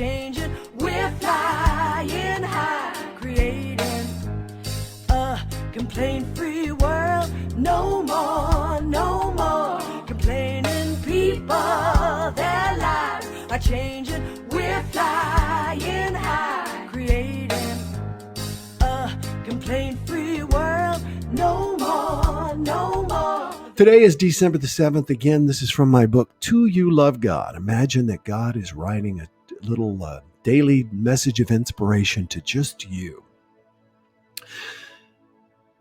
changing. We're flying high, creating a complaint-free world. No more, no more complaining. People, their lives are changing. We're flying high, creating a complaint-free world. No more, no more. Today is December the 7th. Again, this is from my book, Do You Love God? Imagine that God is writing a little daily message of inspiration to just you.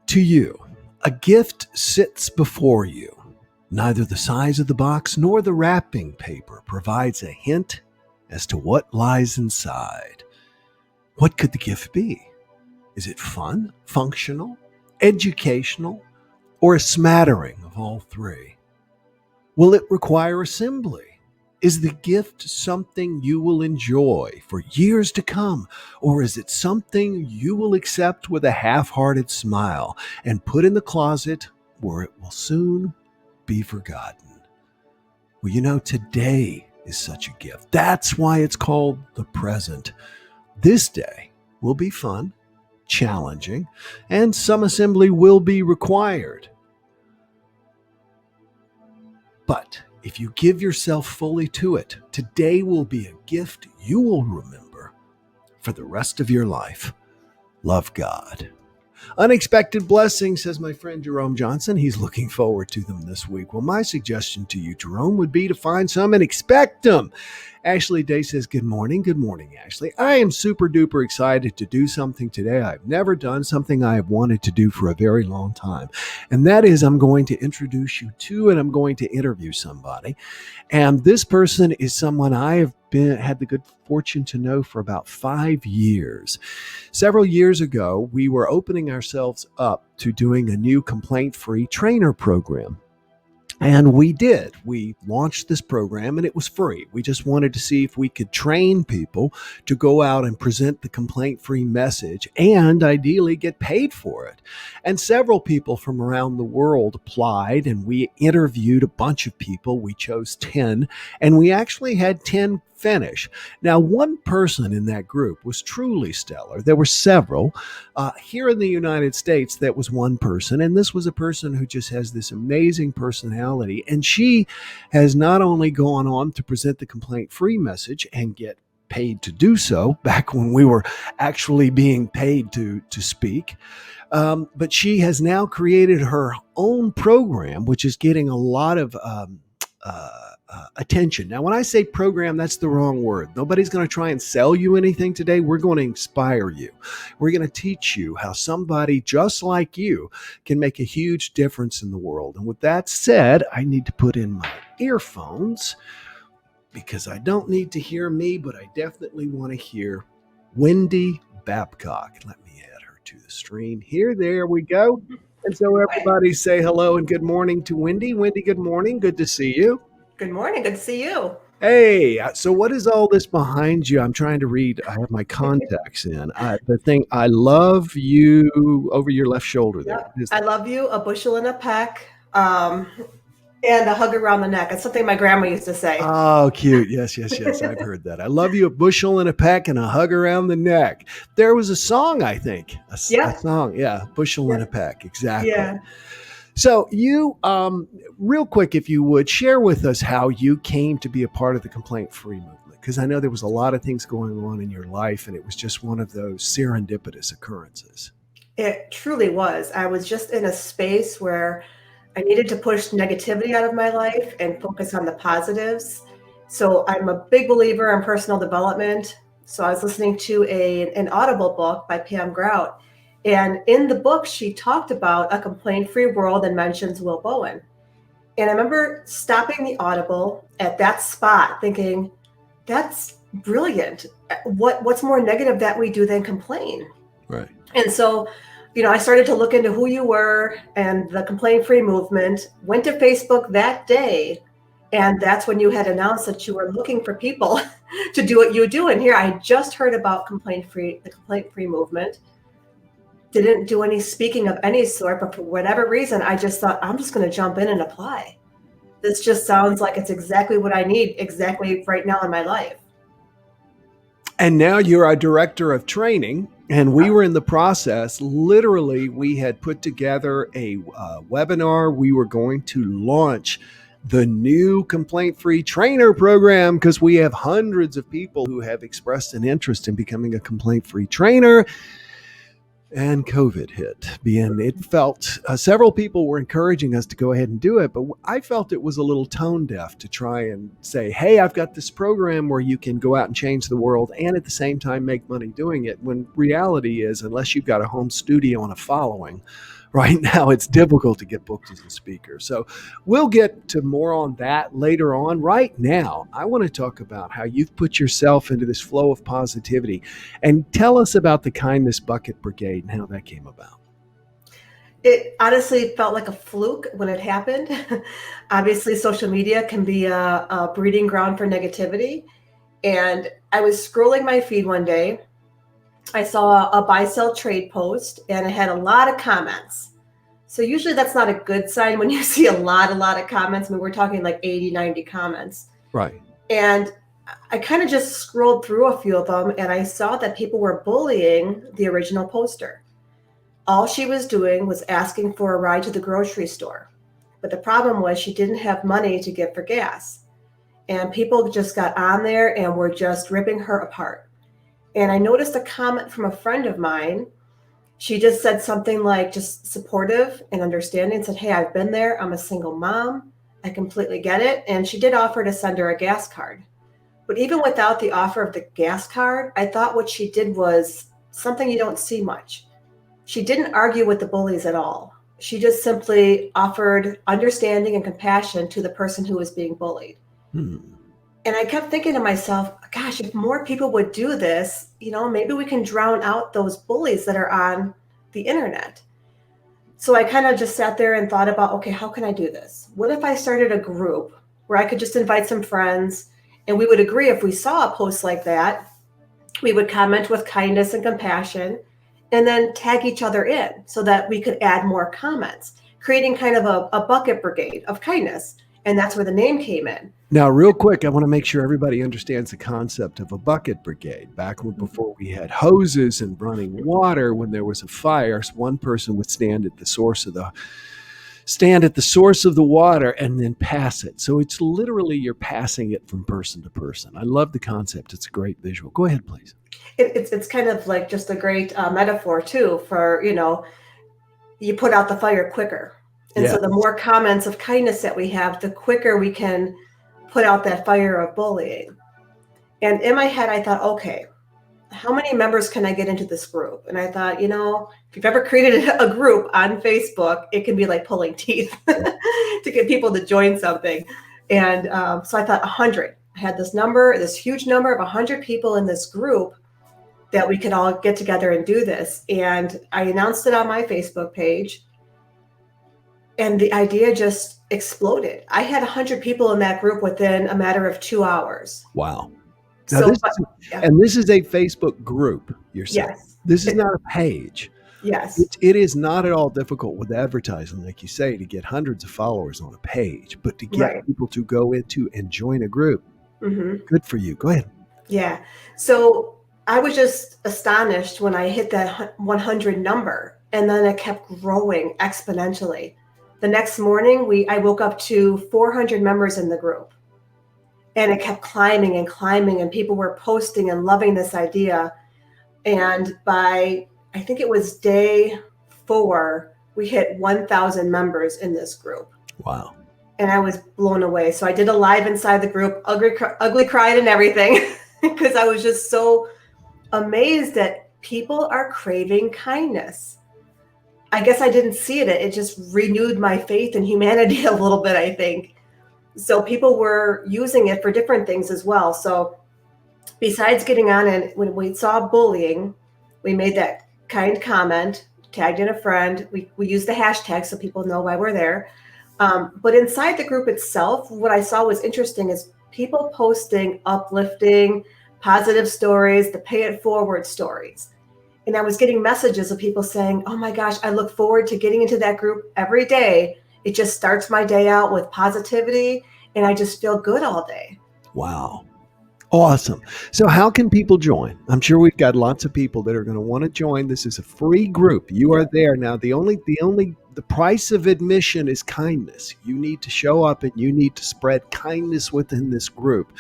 To you, a gift sits before you. Neither the size of the box nor the wrapping paper provides a hint as to what lies inside. What could the gift be? Is it fun, functional, educational, or a smattering of all three? Will it require assembly? Is the gift something you will enjoy for years to come, or is it something you will accept with a half-hearted smile and put in the closet where it will soon be forgotten? Well, you know, today is such a gift. That's why it's called the present. This day will be fun, challenging, and some assembly will be required. But if you give yourself fully to it, today will be a gift you will remember for the rest of your life. Love God. Unexpected blessings, says my friend Jerome Johnson. He's looking forward to them this week. Well, my suggestion to you, Jerome, would be to find some and expect them. Ashley Day says, good morning. Good morning, Ashley. I am super duper excited to do something today I've never done, something I have wanted to do for a very long time. And that is I'm going to introduce you to and I'm going to interview somebody. And this person is someone I have had the good fortune to know for about 5 years. Several years ago, we were opening ourselves up to doing a new complaint-free trainer program. And we did. We launched this program and it was free. We just wanted to see if we could train people to go out and present the complaint-free message and ideally get paid for it. And several people from around the world applied and we interviewed a bunch of people. We chose 10 and we actually had 10 finish. Now, one person in that group was truly stellar. There were several. Here in the United States, that was one person, and this was a person who just has this amazing personality, and she has not only gone on to present the complaint-free message and get paid to do so, back when we were actually being paid to speak, but she has now created her own program, which is getting a lot of attention. Now, when I say program, that's the wrong word. Nobody's going to try and sell you anything today. We're going to inspire you. We're going to teach you how somebody just like you can make a huge difference in the world. And with that said, I need to put in my earphones because I don't need to hear me, but I definitely want to hear Wendy Babcock. Let me add her to the stream here. There we go. And so everybody say hello and good morning to Wendy. Wendy, good morning. Good to see you. Good morning. Good to see you. Hey, so what is all this behind you? I'm trying to read. I have my contacts in. The thing, I love you over your left shoulder there. Yep. I love you, a bushel and a peck, and a hug around the neck. It's something my grandma used to say. Oh, cute. Yes. I've heard that. I love you, a bushel and a peck and a hug around the neck. There was a song, I think. A song. Yeah. Bushel and a peck. Exactly. Yeah. So you, real quick, if you would, share with us how you came to be a part of the complaint-free movement, because I know there was a lot of things going on in your life, and it was just one of those serendipitous occurrences. It truly was. I was just in a space where I needed to push negativity out of my life and focus on the positives. So I'm a big believer in personal development. So I was listening to an Audible book by Pam Grout. And in the book, she talked about a complaint-free world and mentions Will Bowen. And I remember stopping the Audible at that spot thinking, that's brilliant. What's more negative that we do than complain? Right. And so, I started to look into who you were and the complaint-free movement, went to Facebook that day. And that's when you had announced that you were looking for people to do what you do. And here I just heard about the complaint-free movement. Didn't do any speaking of any sort, but for whatever reason, I just thought, I'm just going to jump in and apply. This just sounds like it's exactly what I need exactly right now in my life. And now you're our director of training. And we were in the process. Literally, we had put together a webinar. We were going to launch the new complaint-free trainer program because we have hundreds of people who have expressed an interest in becoming a complaint-free trainer. And COVID hit. And it felt several people were encouraging us to go ahead and do it, but I felt it was a little tone deaf to try and say, hey, I've got this program where you can go out and change the world and at the same time make money doing it. When reality is, unless you've got a home studio and a following, right now it's difficult to get booked as a speaker. So we'll get to more on that later on. Right now, I want to talk about how you've put yourself into this flow of positivity, and tell us about the Kindness Bucket Brigade and how that came about. It honestly felt like a fluke when it happened. Obviously, social media can be a breeding ground for negativity. And I was scrolling my feed one day. I saw a buy-sell trade post, and it had a lot of comments. So usually that's not a good sign when you see a lot of comments. I mean, we're talking like 80, 90 comments. Right. And I kind of just scrolled through a few of them, and I saw that people were bullying the original poster. All she was doing was asking for a ride to the grocery store. But the problem was she didn't have money to get for gas. And people just got on there and were just ripping her apart. And I noticed a comment from a friend of mine. She just said something like, just supportive and understanding, said, hey, I've been there. I'm a single mom. I completely get it. And she did offer to send her a gas card. But even without the offer of the gas card, I thought what she did was something you don't see much. She didn't argue with the bullies at all. She just simply offered understanding and compassion to the person who was being bullied. And I kept thinking to myself, gosh, if more people would do this, maybe we can drown out those bullies that are on the internet. So I kind of just sat there and thought about, okay, how can I do this? What if I started a group where I could just invite some friends, and we would agree if we saw a post like that, we would comment with kindness and compassion, and then tag each other in so that we could add more comments, creating kind of a bucket brigade of kindness. And that's where the name came in. Now, real quick, I want to make sure everybody understands the concept of a bucket brigade. Back before we had hoses and running water, when there was a fire, one person would stand at the source of the water and then pass it. So it's literally you're passing it from person to person. I love the concept. It's a great visual. Go ahead, please. It's kind of like just a great metaphor too for, you put out the fire quicker. And so the more comments of kindness that we have, the quicker we can put out that fire of bullying. And in my head, I thought, okay, how many members can I get into this group? And I thought, if you've ever created a group on Facebook, it can be like pulling teeth to get people to join something. And so I thought 100. I had this huge number of 100 people in this group that we could all get together and do this. And I announced it on my Facebook page. And the idea just exploded. I had 100 people in that group within a matter of 2 hours. Wow. Now this is a Facebook group, you're saying? Yes. This is not a page. Yes. It is not at all difficult with advertising, like you say, to get hundreds of followers on a page, but to get people to go into and join a group, good for you. Go ahead. Yeah. So I was just astonished when I hit that 100 number, and then it kept growing exponentially. The next morning, I woke up to 400 members in the group, and it kept climbing and climbing, and people were posting and loving this idea. And by, I think it was day 4, we hit 1,000 members in this group. Wow. And I was blown away. So I did a live inside the group, ugly cried and everything, because I was just so amazed that people are craving kindness. I guess I didn't see it. It just renewed my faith in humanity a little bit, I think. So people were using it for different things as well. So besides getting on, and when we saw bullying, we made that kind comment, tagged in a friend. We used the hashtag so people know why we're there. But inside the group itself, what I saw was interesting is people posting uplifting, positive stories, the pay it forward stories. And I was getting messages of people saying, oh my gosh, I look forward to getting into that group every day. It just starts my day out with positivity, and I just feel good all day. Wow. Awesome. So how can people join? I'm sure we've got lots of people that are going to want to join. This is a free group. You are there now. The price of admission is kindness. You need to show up and you need to spread kindness within this group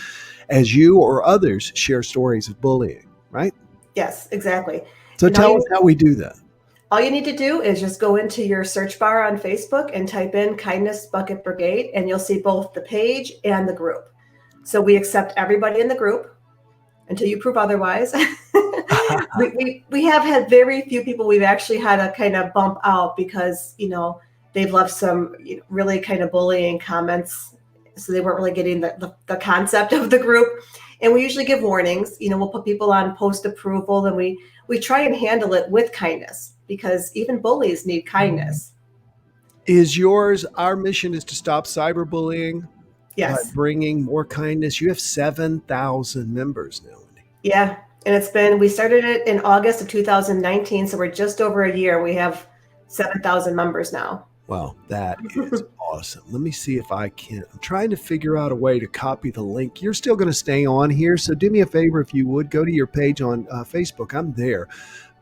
as you or others share stories of bullying, right? Yes, exactly. So And tell us how we do that. all you need to do is just go into your search bar on Facebook and type in Kindness Bucket Brigade, and you'll see both the page and the group. So we accept everybody in the group until you prove otherwise. we have had very few people we've actually had to kind of bump out because, they've left some really kind of bullying comments. So they weren't really getting the concept of the group. And we usually give warnings. We'll put people on post approval, and we try and handle it with kindness, because even bullies need kindness. Is yours, our mission is to stop cyberbullying by Yes. bringing more kindness. You have 7,000 members now, Wendy. Yeah. And we started it in August of 2019. So we're just over a year. We have 7,000 members now. Wow, that is awesome. Let me see if I can. I'm trying to figure out a way to copy the link. You're still going to stay on here. So do me a favor, if you would, go to your page on Facebook. I'm there.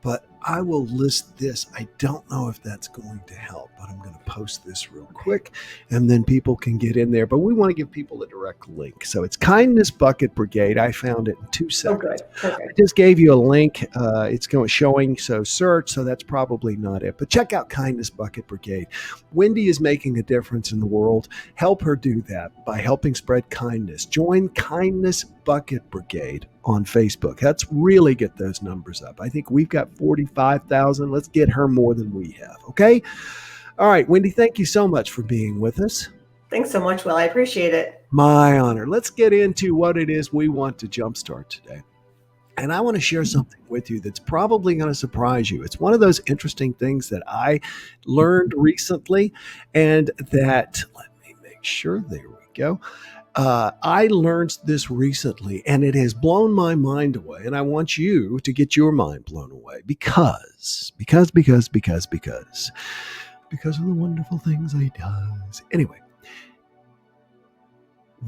But I will list this. I don't know if that's going to help, but I'm going to post this real quick and then people can get in there. But we want to give people a direct link. So it's Kindness Bucket Brigade. I found it in 2 seconds. Oh, good. Okay. I just gave you a link. It's showing, so search. So that's probably not it. But check out Kindness Bucket Brigade. Wendy is making a difference in the world. Help her do that by helping spread kindness. Join Kindness Bucket Brigade on Facebook. Let's really get those numbers up. I think we've got 45,000. Let's get her more than we have. Okay. All right, Wendy, thank you so much for being with us. Thanks so much, Will. I appreciate it. My honor. Let's get into what it is we want to jumpstart today. And I want to share something with you that's probably going to surprise you. It's one of those interesting things that I learned recently, and that, let me make sure, there we go. I learned this recently, and it has blown my mind away. And I want you to get your mind blown away because of the wonderful things he does. Anyway,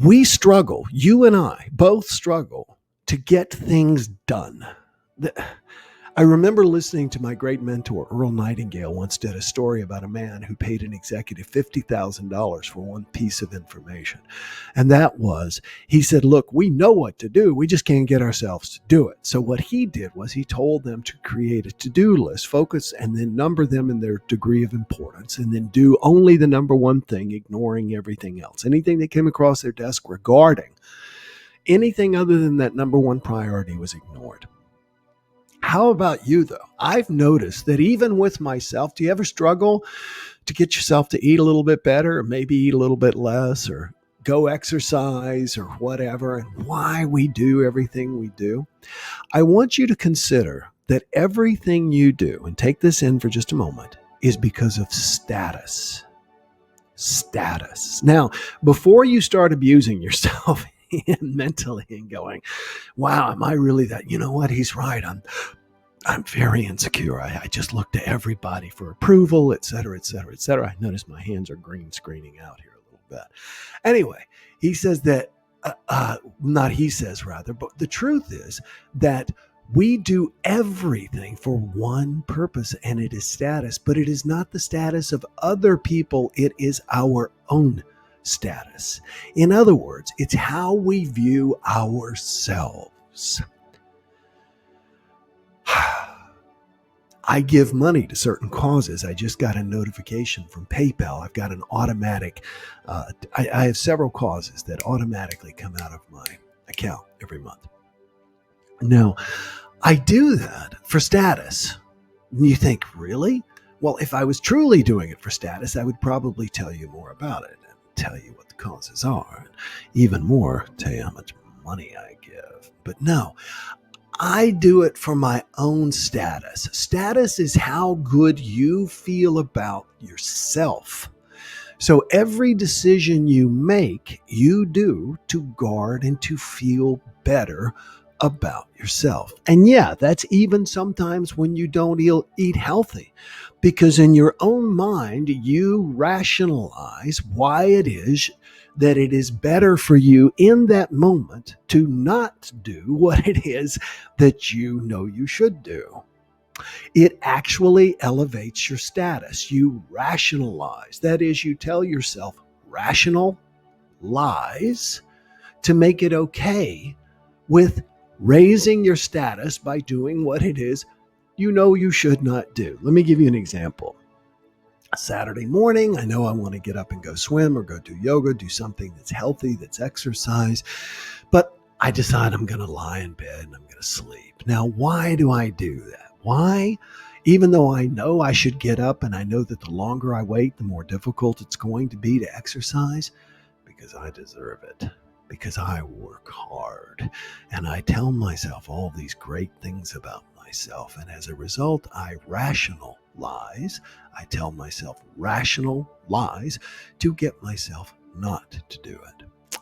we struggle. You and I both struggle to get things done. I remember listening to my great mentor, Earl Nightingale, once did a story about a man who paid an executive $50,000 for one piece of information. And that was, he said, look, we know what to do. We just can't get ourselves to do it. So what he did was he told them to create a to-do list, focus, and then number them in their degree of importance, and then do only the number one thing, ignoring everything else. Anything that came across their desk regarding anything other than that number one priority was ignored. How about you, though? I've noticed that even with myself, do you ever struggle to get yourself to eat a little bit better, or maybe eat a little bit less, or go exercise, or whatever, and why we do everything we do? I want you to consider that everything you do, and take this in for just a moment, is because of status. Status. Now, before you start abusing yourself mentally and going, wow, am I really that? You know what? He's right. I'm very insecure. I just look to everybody for approval, et cetera, et cetera, et cetera. I notice my hands are green screening out here a little bit. Anyway, he says that, not he says rather, but the truth is that we do everything for one purpose, and it is status, but it is not the status of other people. It is our own status. In other words, it's how we view ourselves. I give money to certain causes. I just got a notification from PayPal. I've got an automatic, I have several causes that automatically come out of my account every month. Now, I do that for status. You think, really? Well, if I was truly doing it for status, I would probably tell you more about it and tell you what the causes are, and even more, tell you how much money I give. But no, I do it for my own status. Status is how good you feel about yourself. So every decision you make, you do to guard and to feel better about yourself. And yeah, that's even sometimes when you don't eat healthy. Because in your own mind, you rationalize why it is that it is better for you in that moment to not do what it is that you know you should do. It actually elevates your status. You rationalize. That is, you tell yourself rational lies to make it okay with raising your status by doing what it is you know you should not do. Let me give you an example. Saturday morning, I know I want to get up and go swim or go do yoga, do something that's healthy, that's exercise, but I decide I'm going to lie in bed and I'm going to sleep. Now, why do I do that? Why? Even though I know I should get up and I know that the longer I wait, the more difficult it's going to be to exercise, because I deserve it. Because I work hard and I tell myself all these great things about myself. And as a result, I rationalize. I tell myself rational lies to get myself not to do it.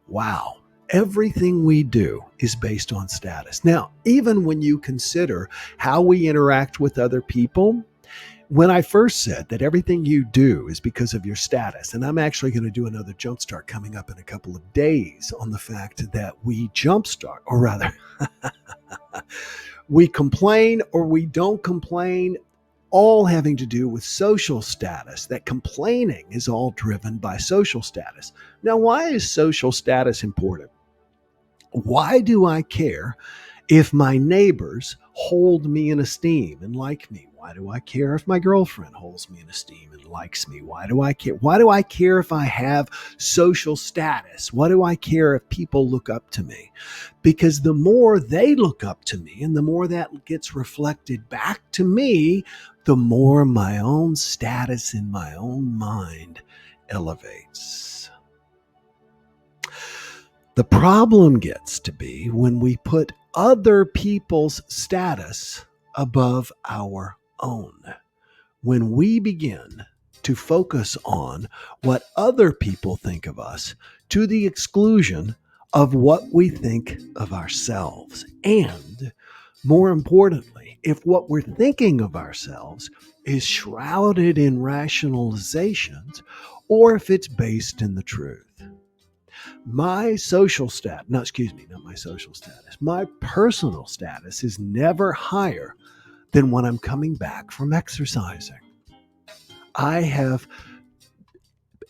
Wow. Everything we do is based on status. Now, even when you consider how we interact with other people, when I first said that everything you do is because of your status, and I'm actually going to do another jumpstart coming up in a couple of days on the fact that we jumpstart, or rather, we complain or we don't complain, all having to do with social status, that complaining is all driven by social status. Now, why is social status important? Why do I care if my neighbors hold me in esteem and like me? Why do I care if my girlfriend holds me in esteem and likes me? Why do I care? Why do I care if I have social status? Why do I care if people look up to me? Because the more they look up to me and the more that gets reflected back to me, the more my own status in my own mind elevates. The problem gets to be when we put other people's status above our own. When we begin to focus on what other people think of us to the exclusion of what we think of ourselves. And more importantly, if what we're thinking of ourselves is shrouded in rationalizations or if it's based in the truth. My social status, not my social status, my personal status is never higher than when I'm coming back from exercising. I have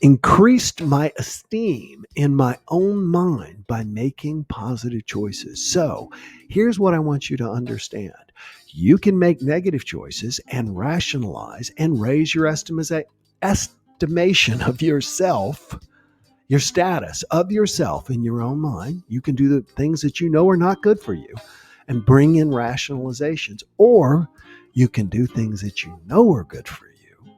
increased my esteem in my own mind by making positive choices. So here's what I want you to understand. You can make negative choices and rationalize and raise your estimation of yourself, your status of yourself in your own mind. You can do the things that you know are not good for you and bring in rationalizations, or you can do things that you know are good for you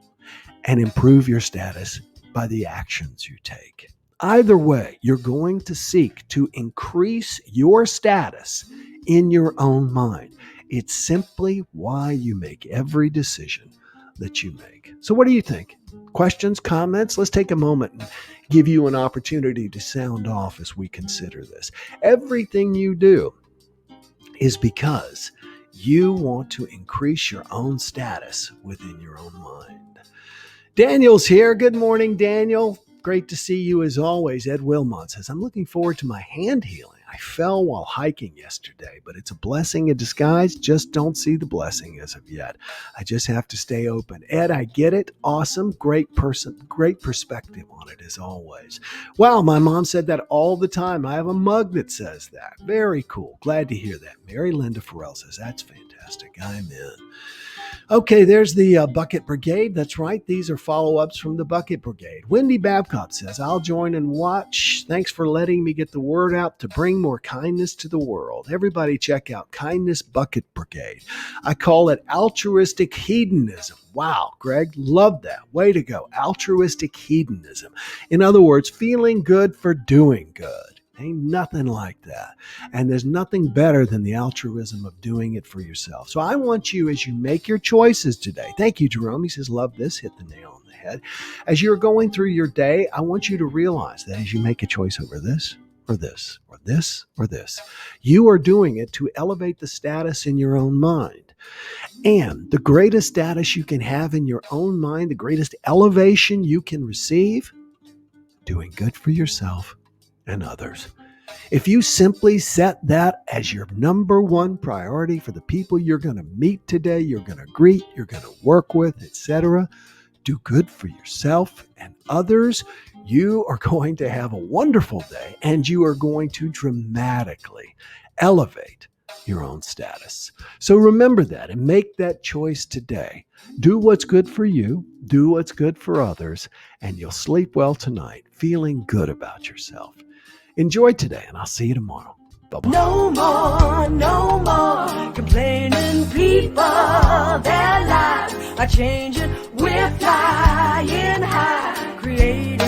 and improve your status by the actions you take. Either way, you're going to seek to increase your status in your own mind. It's simply why you make every decision that you make. So what do you think? Questions, comments? Let's take a moment and give you an opportunity to sound off as we consider this. Everything you do is because you want to increase your own status within your own mind. Daniel's here. Good morning, Daniel. Great to see you as always. Ed Wilmot says, I'm looking forward to my hand healing. I fell while hiking yesterday, but it's a blessing in disguise. Just don't see the blessing as of yet. I just have to stay open. Ed, I get it. Awesome. Great person. Great perspective on it as always. Wow, my mom said that all the time. I have a mug that says that. Very cool. Glad to hear that. Mary Linda Farrell says, that's fantastic. I'm in. Okay, there's the Bucket Brigade. That's right. These are follow-ups from the Bucket Brigade. Wendy Babcock says, I'll join and watch. Thanks for letting me get the word out to bring more kindness to the world. Everybody check out Kindness Bucket Brigade. I call it altruistic hedonism. Wow, Greg, love that. Way to go. Altruistic hedonism. In other words, feeling good for doing good. Ain't nothing like that. And there's nothing better than the altruism of doing it for yourself. So I want you, as you make your choices today, thank you, Jerome. He says, love this, hit the nail on the head. As you're going through your day, I want you to realize that as you make a choice over this, or this or this or this. You are doing it to elevate the status in your own mind. And the greatest status you can have in your own mind, the greatest elevation you can receive, doing good for yourself and others. If you simply set that as your number one priority for the people you're going to meet today, you're going to greet, you're going to work with, etc., do good for yourself and others, you are going to have a wonderful day and you are going to dramatically elevate your own status. So remember that and make that choice today. Do what's good for you, do what's good for others, and you'll sleep well tonight, feeling good about yourself. Enjoy today, and I'll see you tomorrow. Bye-bye. No more complaining. People, their lives are changing. We're flying high, creating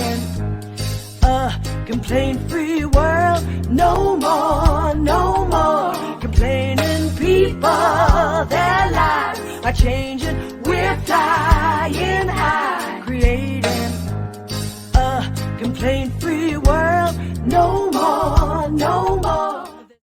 a complaint-free world. No more complaining. People, their lives are changing. We're flying high, creating a complaint-free world. No